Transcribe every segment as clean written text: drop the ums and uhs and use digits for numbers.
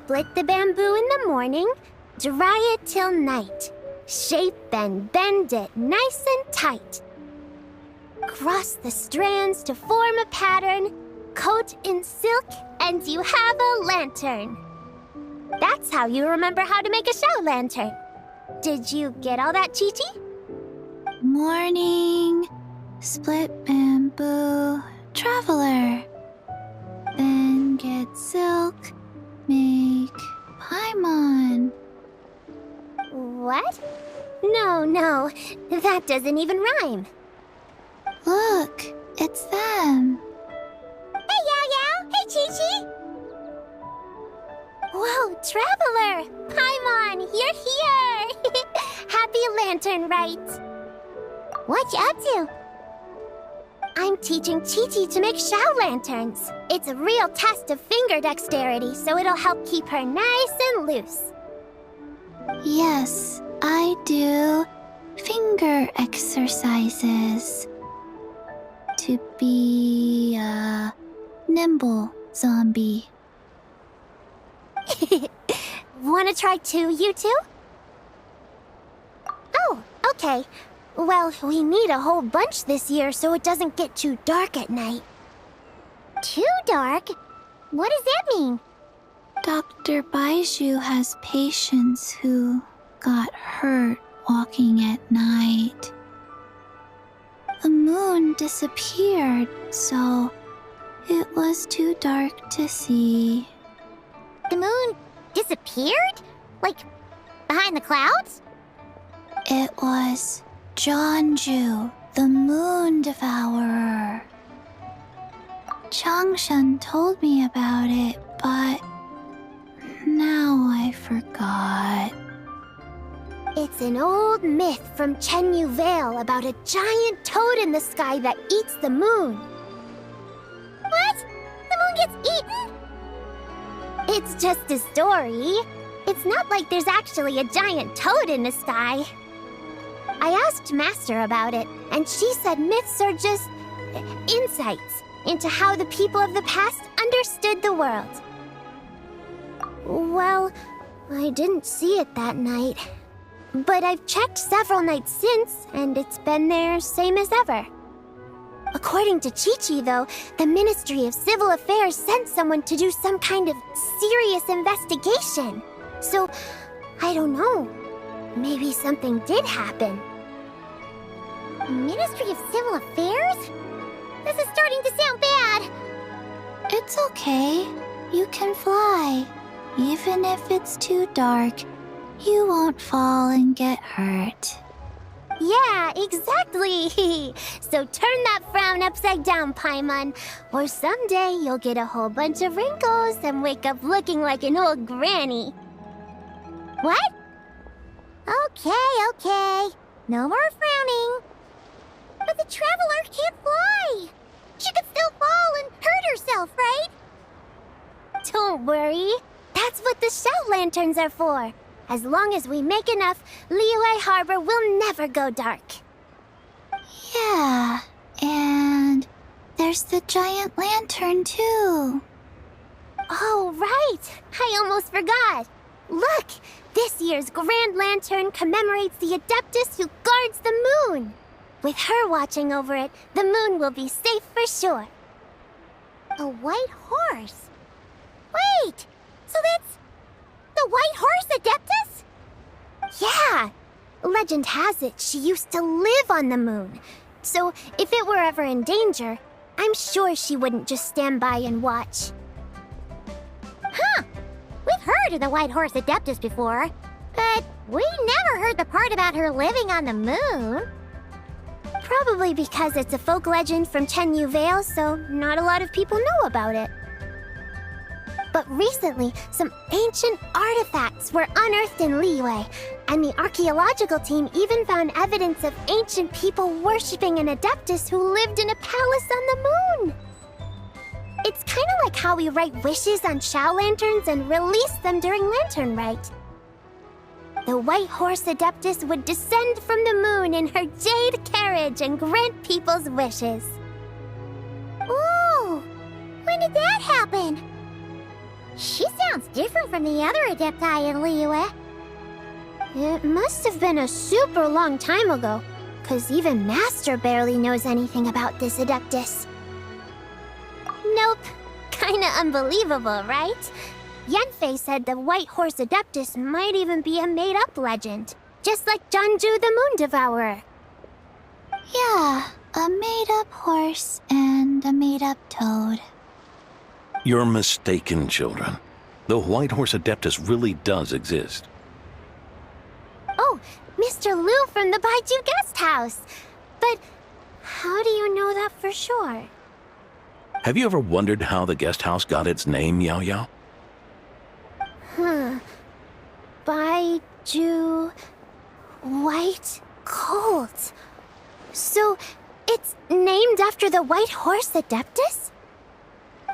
Split the bamboo in the morning, dry it till night. Shape and bend it nice and tight. Cross the strands to form a pattern, coat in silk, and you have a lantern. That's how you remember how to make a show lantern. Did you get all that, Chi-Chi? Morning, split bamboo, traveler. Then get silk, make paimon. What? No, that doesn't even rhyme. Look, it's them. Hey, Yao Yao! Hey, Chi-Chi! Whoa, Traveler! Paimon, you're here! Happy Lantern Rites! What you up to? I'm teaching Chi-Chi to make Shao lanterns. It's a real test of finger dexterity, so it'll help keep her nice and loose. Yes, I do finger exercises to be a nimble zombie. Wanna try too, you two? Oh, okay. Well, we need a whole bunch this year so it doesn't get too dark at night. Too dark? What does that mean? Dr. Baiju has patients who got hurt walking at night. The moon disappeared, so it was too dark to see. The moon disappeared? Like, behind the clouds? It was Jeonju, the moon devourer. Changshan told me about it, but now I forgot. It's an old myth from Chenyu Vale about a giant toad in the sky that eats the moon. What? The moon gets eaten? It's just a story. It's not like there's actually a giant toad in the sky. I asked Master about it, and she said myths are just insights into how the people of the past understood the world. Well, I didn't see it that night. But I've checked several nights since, and it's been there same as ever. According to Chi-Chi, though, the Ministry of Civil Affairs sent someone to do some kind of serious investigation. So, I don't know. Maybe something did happen. Ministry of Civil Affairs? This is starting to sound bad. It's okay. You can fly. Even if it's too dark, you won't fall and get hurt. Yeah, exactly. So turn that frown upside down, Paimon. Or someday you'll get a whole bunch of wrinkles and wake up looking like an old granny. What? Okay. No more frowning. But the Traveler can't fly. She could still fall and hurt herself, right? Don't worry. That's what the Shao Lanterns are for. As long as we make enough, Liyue Harbor will never go dark. Yeah, and there's the giant lantern too. Oh, right! I almost forgot. Look! This year's Grand Lantern commemorates the Adeptus who guards the moon. With her watching over it, the moon will be safe for sure. A white horse? Wait! So that's the White Horse Adeptus? Yeah! Legend has it she used to live on the moon. So if it were ever in danger, I'm sure she wouldn't just stand by and watch. Huh! We've heard of the White Horse Adeptus before, but we never heard the part about her living on the moon. Probably because it's a folk legend from Chenyu Vale, so not a lot of people know about it. But recently, some ancient artifacts were unearthed in Liyue, and the archaeological team even found evidence of ancient people worshipping an Adeptus who lived in a palace on the moon. It's kind of like how we write wishes on Shao Lanterns and release them during Lantern Rite. The White Horse Adeptus would descend from the moon in her jade carriage and grant people's wishes. Ooh! When did that happen? She sounds different from the other Adepti in Liyue. It must have been a super long time ago, because even Master barely knows anything about this Adeptus. Nope. Kinda unbelievable, right? Yanfei said the White Horse Adeptus might even be a made-up legend, just like Janju the Moon Devourer. Yeah, a made-up horse and a made-up toad. You're mistaken, children. The White Horse Adeptus really does exist. Oh, Mr. Liu from the Baiju Guest House. But how do you know that for sure? Have you ever wondered how the guest house got its name, Yao Yao? Baiju... White Colt. So, it's named after the White Horse Adeptus?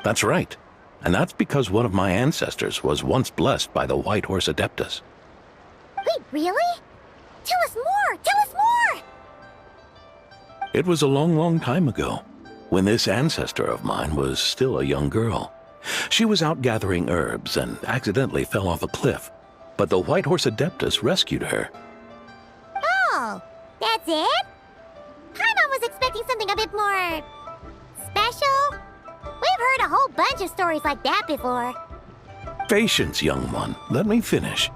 That's right. And that's because one of my ancestors was once blessed by the White Horse Adeptus. Wait, really? Tell us more! Tell us more! It was a long, long time ago, when this ancestor of mine was still a young girl. She was out gathering herbs and accidentally fell off a cliff, but the White Horse Adeptus rescued her. Oh, that's it? Paimon was expecting something a bit more... special? We've heard a whole bunch of stories like that before. Patience, young one. Let me finish.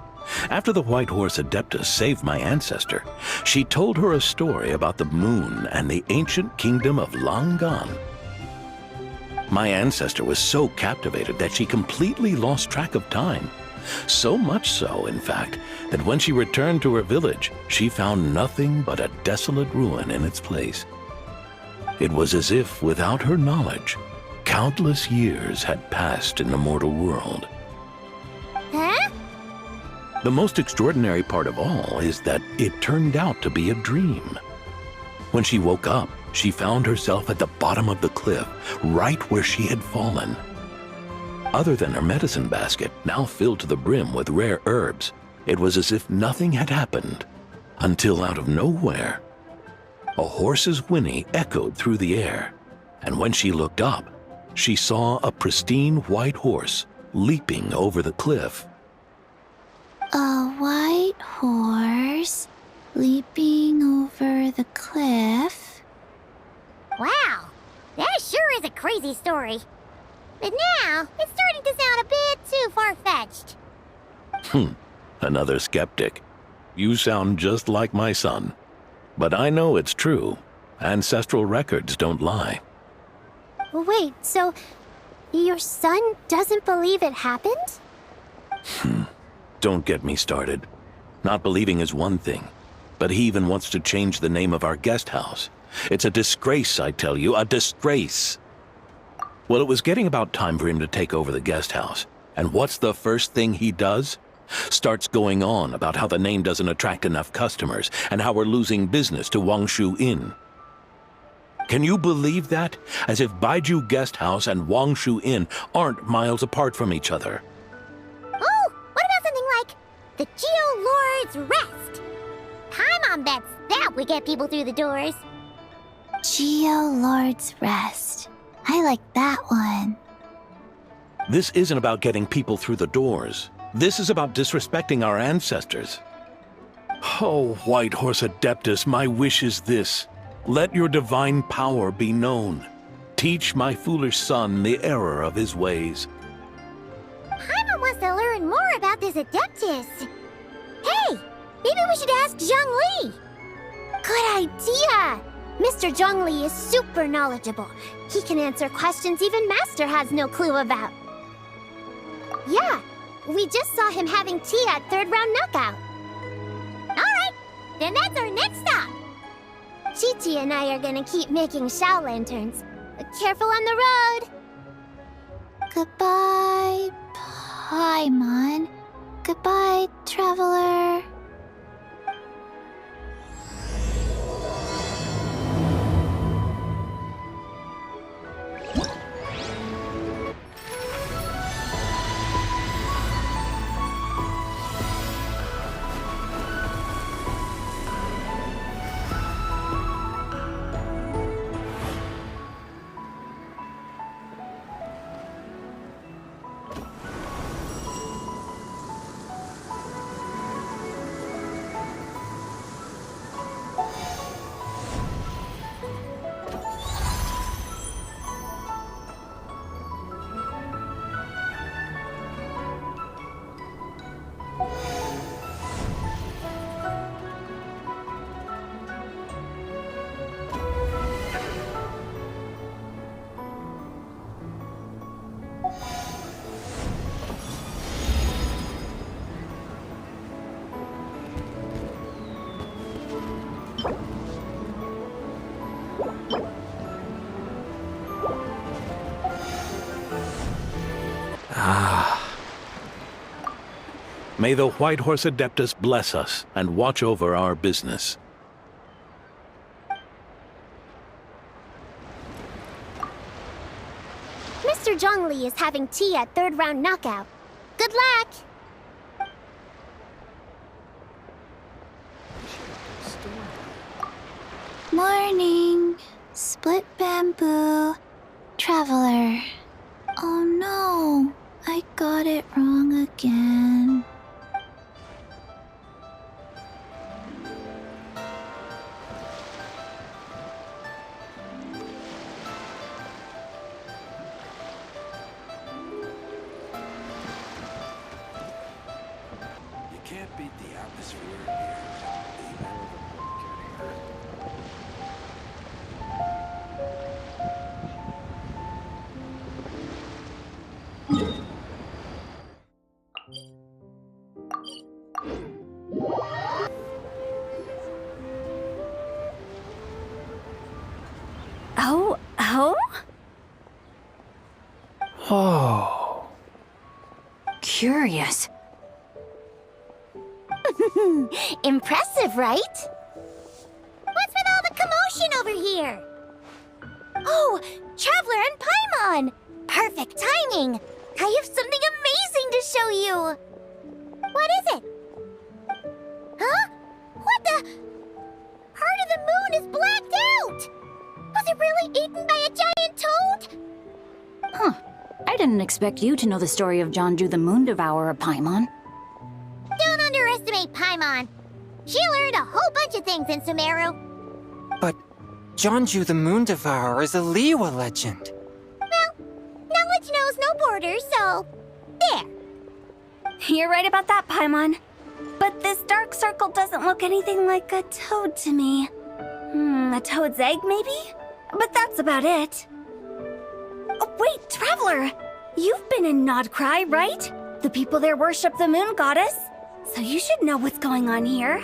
After the White Horse Adeptus saved my ancestor, she told her a story about the moon and the ancient kingdom of Langan. My ancestor was so captivated that she completely lost track of time. So much so, in fact, that when she returned to her village, she found nothing but a desolate ruin in its place. It was as if, without her knowledge, countless years had passed in the mortal world. Huh? The most extraordinary part of all is that it turned out to be a dream. When she woke up, she found herself at the bottom of the cliff, right where she had fallen. Other than her medicine basket, now filled to the brim with rare herbs, it was as if nothing had happened, until out of nowhere, a horse's whinny echoed through the air, and when she looked up, she saw a pristine white horse leaping over the cliff. A white horse leaping over the cliff? Wow, that sure is a crazy story. But now, it's starting to sound a bit too far-fetched. Another skeptic. You sound just like my son. But I know it's true. Ancestral records don't lie. Wait, so your son doesn't believe it happened? Don't get me started. Not believing is one thing, but he even wants to change the name of our guest house. It's a disgrace, I tell you, a disgrace. Well, it was getting about time for him to take over the guest house. And what's the first thing he does? Starts going on about how the name doesn't attract enough customers and how we're losing business to Wangshu Inn. Can you believe that? As if Baiju Guest House and Wangshu Inn aren't miles apart from each other. Oh, what about something like the Geo Lord's Rest? Paimon bets that would get people through the doors. Geo Lord's Rest. I like that one. This isn't about getting people through the doors. This is about disrespecting our ancestors. Oh, White Horse Adeptus, my wish is this. Let your divine power be known. Teach my foolish son the error of his ways. Paimon wants to learn more about this Adeptus. Hey, maybe we should ask Zhang Li. Good idea. Mr. Zhang Li is super knowledgeable. He can answer questions even Master has no clue about. Yeah, we just saw him having tea at third round knockout. Alright, then that's our next stop. Chi-Chi and I are gonna keep making Shao lanterns. Careful on the road. Goodbye, Paimon. Goodbye, traveler. May the White Horse Adeptus bless us and watch over our business. Mr. Zhongli is having tea at third round knockout. Good luck! Morning. Split bamboo. Traveler. Oh no. I got it wrong again. You can't beat the atmosphere here. Oh? Oh. Curious. Impressive, right? What's with all the commotion over here? Oh, Traveler and Paimon! Perfect timing! I have something amazing to show you! What is it? Huh? What the? Part of the moon is blacked out! Was it really eaten by a giant toad? Huh. I didn't expect you to know the story of Jonju the Moon Devourer, Paimon. Don't underestimate Paimon. She learned a whole bunch of things in Sumeru. But Jonju the Moon Devourer is a Liyue legend. Well, knowledge knows no borders, so... there. You're right about that, Paimon. But this dark circle doesn't look anything like a toad to me. A toad's egg, maybe? But that's about it. Oh, wait, Traveler! You've been in Nodcry, right? The people there worship the moon goddess. So you should know what's going on here.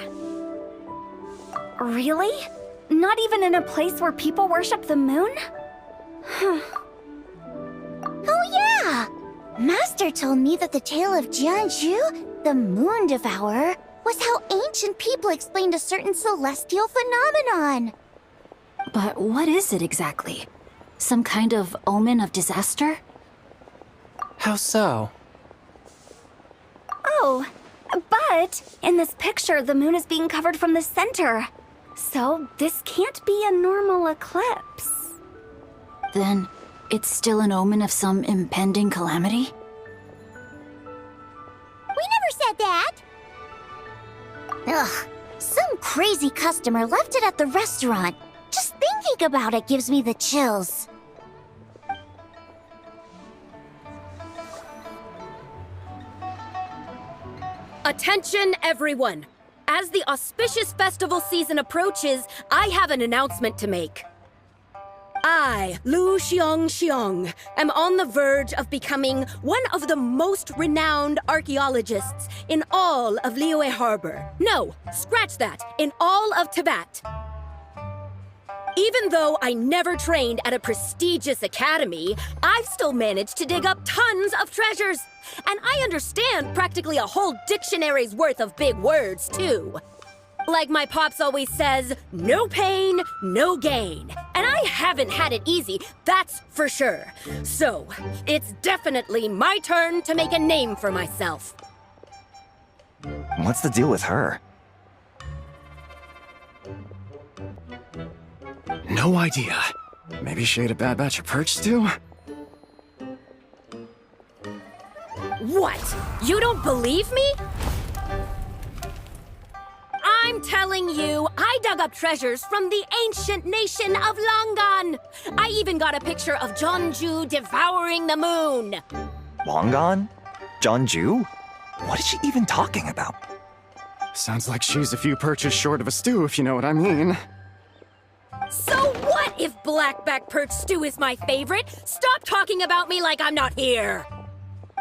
Really? Not even in a place where people worship the moon? Oh yeah! Master told me that the tale of Jianzhu, the Moon Devourer, was how ancient people explained a certain celestial phenomenon. But what is it exactly? Some kind of omen of disaster? How so? Oh, but in this picture, the moon is being covered from the center. So this can't be a normal eclipse. Then it's still an omen of some impending calamity? We never said that! Ugh, some crazy customer left it at the restaurant. Just thinking about it gives me the chills. Attention, everyone! As the auspicious festival season approaches, I have an announcement to make. I, Lu Xiong, am on the verge of becoming one of the most renowned archaeologists in all of Liyue Harbor. No, scratch that, in all of Tibet. Even though I never trained at a prestigious academy, I've still managed to dig up tons of treasures. And I understand practically a whole dictionary's worth of big words, too. Like my pops always says, no pain, no gain. And I haven't had it easy, that's for sure. So, it's definitely my turn to make a name for myself. What's the deal with her? No idea. Maybe she ate a bad batch of perch stew? What? You don't believe me? I'm telling you, I dug up treasures from the ancient nation of Longan. I even got a picture of Jonju devouring the moon. Longan? Jonju? What is she even talking about? Sounds like she's a few perches short of a stew, if you know what I mean. So what if blackback perch stew is my favorite? Stop talking about me like I'm not here.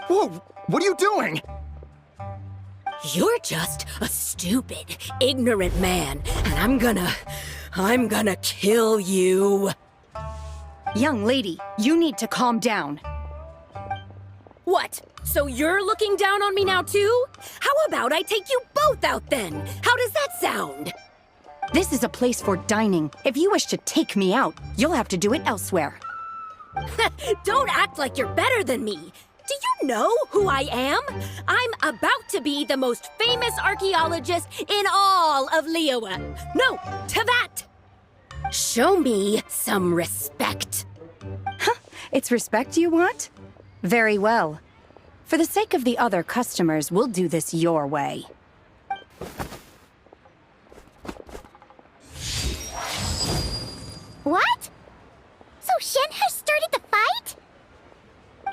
Whoa, what are you doing? You're just a stupid, ignorant man, and I'm gonna kill you. Young lady, you need to calm down. What? So you're looking down on me now too? How about I take you both out then? How does that sound? This is a place for dining. If you wish to take me out, you'll have to do it elsewhere. Don't act like you're better than me. Do you know who I am? I'm about to be the most famous archaeologist in all of Liyue. No, Tevat! Show me some respect. It's respect you want? Very well. For the sake of the other customers, we'll do this your way. What? So Shenhe started the fight?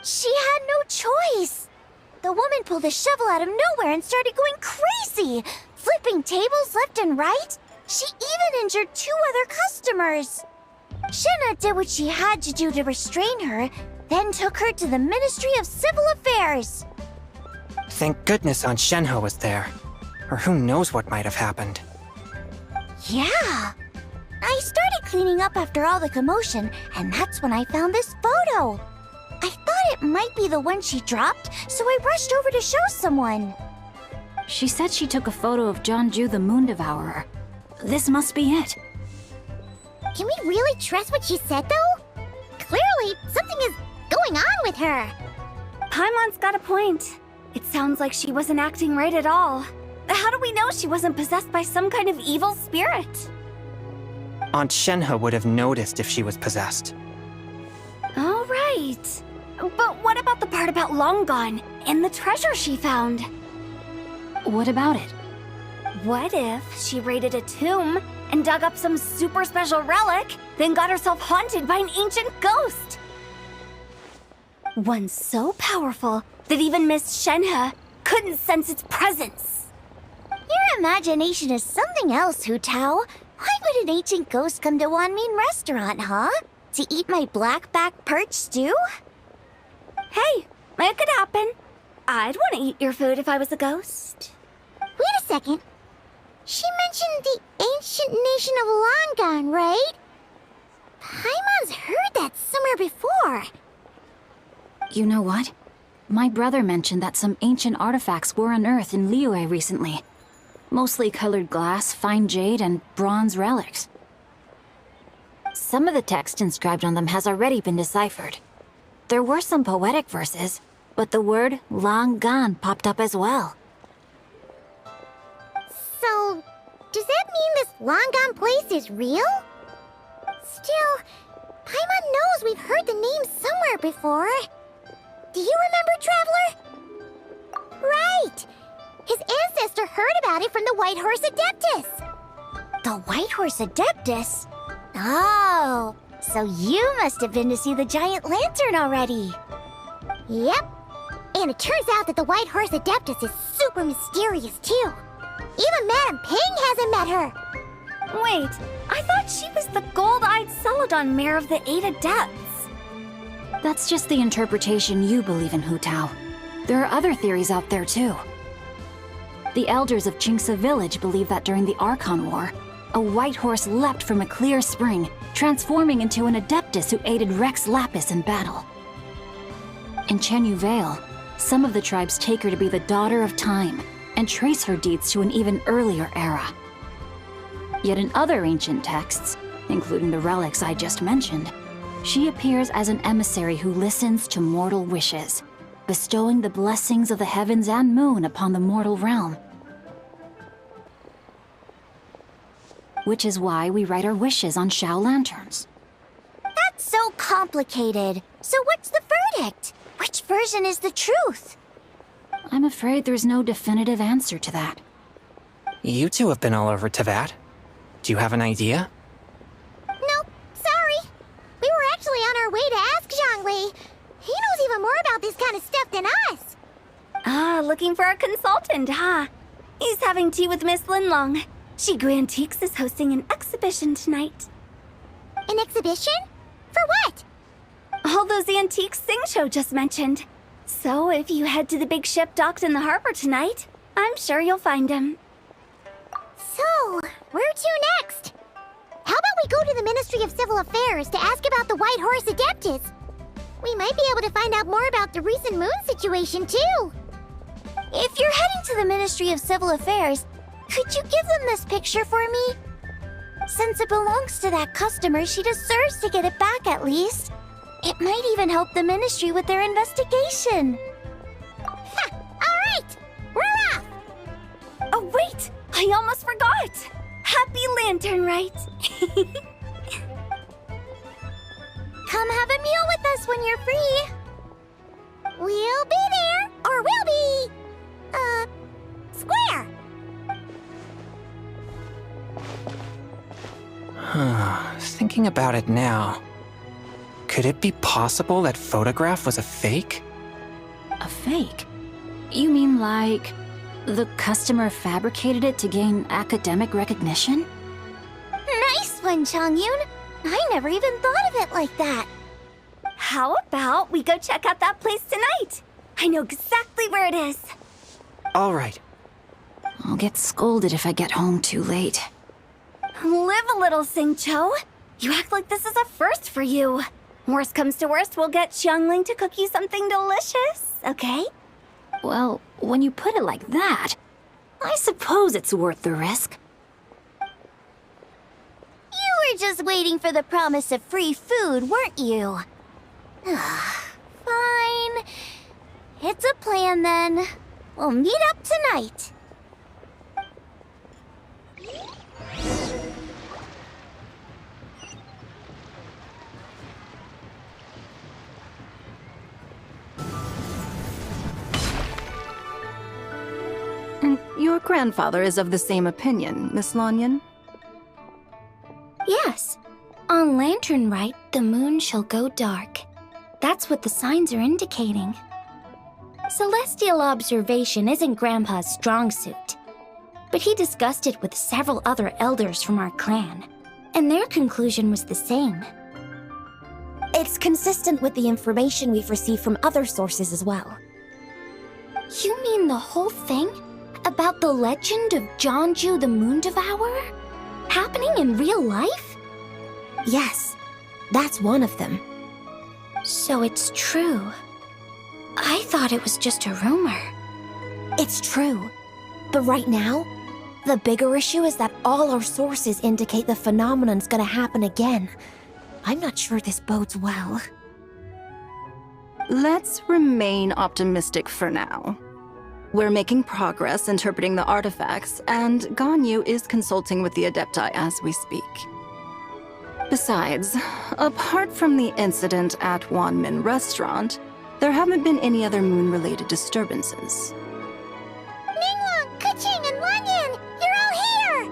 She had no choice. The woman pulled a shovel out of nowhere and started going crazy, flipping tables left and right. She even injured 2 other customers. Shenhe did what she had to do to restrain her, then took her to the Ministry of Civil Affairs. Thank goodness Aunt Shenhe was there. Or who knows what might have happened. Yeah. I started cleaning up after all the commotion, and that's when I found this photo. I thought it might be the one she dropped, so I rushed over to show someone. She said she took a photo of Jeonju the Moon Devourer. This must be it. Can we really trust what she said, though? Clearly, something is going on with her. Paimon's got a point. It sounds like she wasn't acting right at all. How do we know she wasn't possessed by some kind of evil spirit? Aunt Shenhe would have noticed if she was possessed. All right. But what about the part about Long Gone and the treasure she found? What about it? What if she raided a tomb and dug up some super special relic, then got herself haunted by an ancient ghost? One so powerful that even Miss Shenhe couldn't sense its presence. Your imagination is something else, Hu Tao. Why would an ancient ghost come to Wanmin restaurant, huh? To eat my blackback perch stew? Hey, it could happen. I'd want to eat your food if I was a ghost. Wait a second. She mentioned the ancient nation of Longan, right? Paimon's heard that somewhere before. You know what? My brother mentioned that some ancient artifacts were unearthed in Liyue recently. Mostly colored glass, fine jade, and bronze relics. Some of the text inscribed on them has already been deciphered. There were some poetic verses, but the word long gone popped up as well. So, does that mean this Longan place is real? Still, Paimon knows we've heard the name somewhere before. Do you remember, Traveler? Right! His ancestor heard about it from the White Horse Adeptus. The White Horse Adeptus? Oh, so you must have been to see the giant lantern already. Yep. And it turns out that the White Horse Adeptus is super mysterious, too. Even Madame Ping hasn't met her. Wait, I thought she was the gold-eyed Celadon mare of the 8 Adepts. That's just the interpretation you believe in, Hu Tao. There are other theories out there, too. The elders of Qingce village believe that during the Archon War, a white horse leapt from a clear spring, transforming into an Adeptus who aided Rex Lapis in battle. In Chenyu Vale, some of the tribes take her to be the daughter of time, and trace her deeds to an even earlier era. Yet in other ancient texts, including the relics I just mentioned, she appears as an emissary who listens to mortal wishes, bestowing the blessings of the heavens and moon upon the mortal realm. Which is why we write our wishes on Shao lanterns. That's so complicated. So what's the verdict? Which version is the truth? I'm afraid there's no definitive answer to that. You two have been all over Tevat. Do you have an idea? Nope, sorry. We were actually on our way to ask Zhongli. He knows even more about this kind of stuff than us. Ah, looking for a consultant, huh? He's having tea with Miss Linlong. Shigu Antiques is hosting an exhibition tonight. An exhibition? For what? All those antiques Sing Show just mentioned. So if you head to the big ship docked in the harbor tonight, I'm sure you'll find him. So, where to next? How about we go to the Ministry of Civil Affairs to ask about the White Horse Adeptus? We might be able to find out more about the recent moon situation, too. If you're heading to the Ministry of Civil Affairs, could you give them this picture for me? Since it belongs to that customer, she deserves to get it back at least. It might even help the Ministry with their investigation. Ha! Alright! We're off! Oh, wait! I almost forgot! Happy Lantern Rite! Come have a meal with us when you're free! We'll be there, or we'll be... square! Thinking about it now, could it be possible that photograph was a fake? A fake? You mean like the customer fabricated it to gain academic recognition? Nice one, Chongyun! I never even thought of it like that. How about we go check out that place tonight? I know exactly where it is. All right. I'll get scolded if I get home too late. Live a little, Sing-Cho. You act like this is a first for you. Worst comes to worst, we'll get Xiangling to cook you something delicious, okay? Well, when you put it like that, I suppose it's worth the risk. You were just waiting for the promise of free food, weren't you? Fine. It's a plan then. We'll meet up tonight. Your grandfather is of the same opinion, Miss Lanyan. Yes. On Lantern Rite, the moon shall go dark. That's what the signs are indicating. Celestial observation isn't Grandpa's strong suit. But he discussed it with several other elders from our clan, and their conclusion was the same. It's consistent with the information we've received from other sources as well. You mean the whole thing? About the legend of Jeonju the Moon Devourer? Happening in real life? Yes, that's one of them. So it's true. I thought it was just a rumor. It's true. But right now, the bigger issue is that all our sources indicate the phenomenon's gonna happen again. I'm not sure this bodes well. Let's remain optimistic for now. We're making progress interpreting the artifacts, and Ganyu is consulting with the Adepti as we speak. Besides, apart from the incident at Wanmin Restaurant, there haven't been any other moon-related disturbances. Ningguang, Keqing, and Lanyan! You're all here!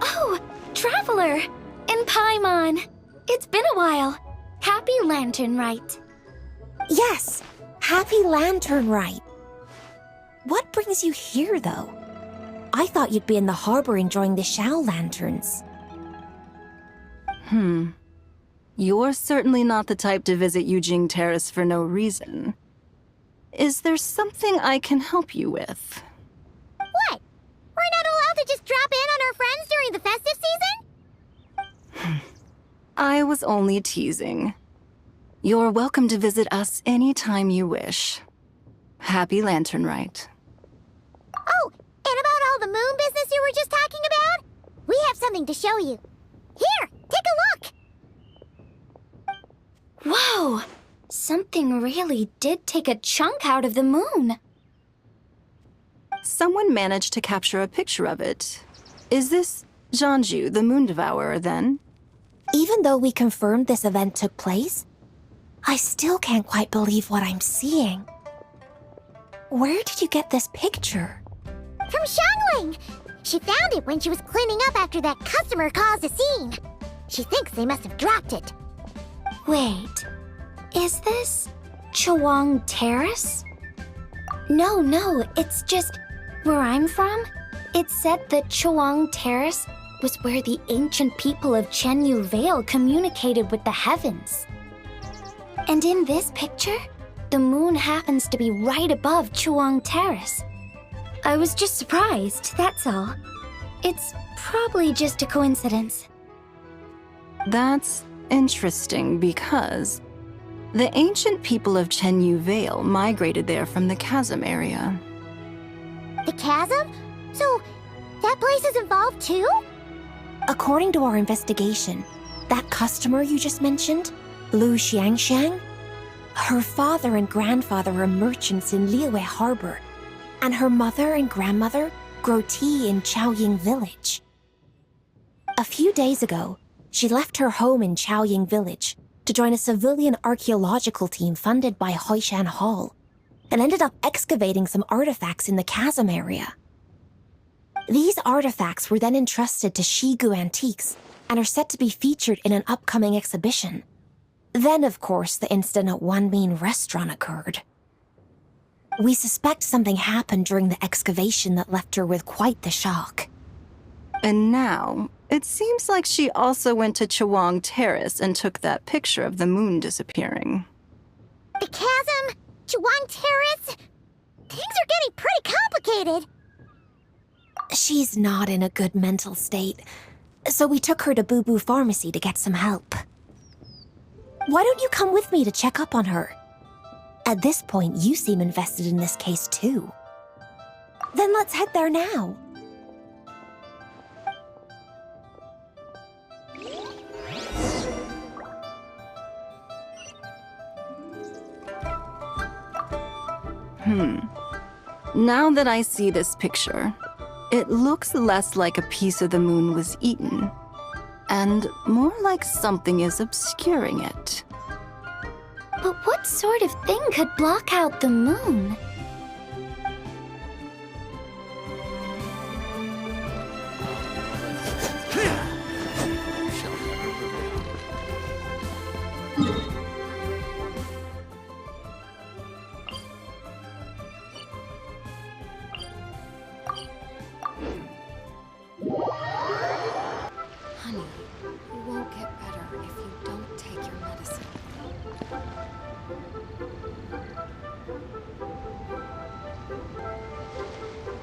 Oh, Traveler! And Paimon! It's been a while. Happy Lantern Rite. Yes, Happy Lantern Rite. What brings you here, though? I thought you'd be in the harbor enjoying the Shao Lanterns. You're certainly not the type to visit Yujing Terrace for no reason. Is there something I can help you with? What? We're not allowed to just drop in on our friends during the festive season? I was only teasing. You're welcome to visit us anytime you wish. Happy Lantern Rite. Oh, and about all the moon business you were just talking about? We have something to show you. Here, take a look! Whoa! Something really did take a chunk out of the moon. Someone managed to capture a picture of it. Is this Jeonju, the Moon Devourer, then? Even though we confirmed this event took place, I still can't quite believe what I'm seeing. Where did you get this picture? From Xiangling! She found it when she was cleaning up after that customer caused a scene. She thinks they must have dropped it. Wait, is this Chuang Terrace? No, it's just where I'm from. It said that Chuang Terrace was where the ancient people of Chenyu Vale communicated with the heavens. And in this picture, the moon happens to be right above Chuang Terrace. I was just surprised, that's all. It's probably just a coincidence. That's interesting because the ancient people of Chenyu Vale migrated there from the chasm area. The chasm? So, that place is involved too? According to our investigation, that customer you just mentioned, Lu Xiangxiang, her father and grandfather are merchants in Liyue Harbor, and her mother and grandmother grow tea in Chaoying Village. A few days ago, she left her home in Chaoying Village to join a civilian archaeological team funded by Hoishan Hall, and ended up excavating some artifacts in the chasm area. These artifacts were then entrusted to Shigu Antiques and are set to be featured in an upcoming exhibition. Then, of course, the incident at Wanmin Restaurant occurred. We suspect something happened during the excavation that left her with quite the shock. And now, it seems like she also went to Chawang Terrace and took that picture of the moon disappearing. The chasm? Chuan Terrace? Things are getting pretty complicated. She's not in a good mental state, so we took her to Boo Boo Pharmacy to get some help. Why don't you come with me to check up on her? At this point, you seem invested in this case too. Then let's head there now. Now that I see this picture, it looks less like a piece of the moon was eaten, and more like something is obscuring it. But what sort of thing could block out the moon?